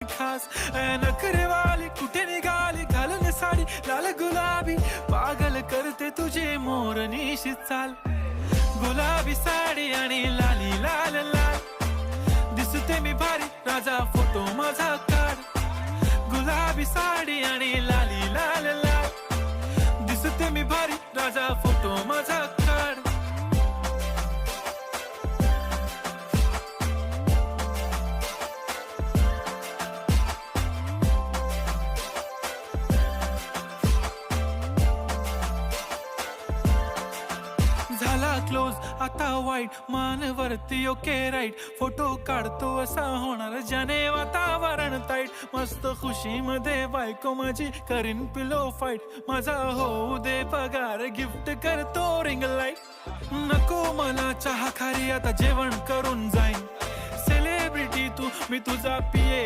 खास नखरेवाली कुठे निघाली घालून साडी लाल गुलाबी पागल करते तुझे मोरनीशी चाल गुलाबी साडी आणि लाली लाल लाल दिसते मी भारी राजा फोटो माझा काढ गुलाबी साडी आणि लाली लाल लाल दिसते मी भारी राजा फोटो माझा काढ झाला क्लोज आता वाईट मानवरती ओके राईट फोटो काढतो असा होणार ज्याने वातावरण ताईट मस्त खुशी मध्ये बायको माझी करीन पिलो फाईट माझा होऊ दे पगार गिफ्ट करतो रिंग लाईट नको मला चहा खारी आता जेवण करून जाईन सेलिब्रिटी तू मी तुझा पिये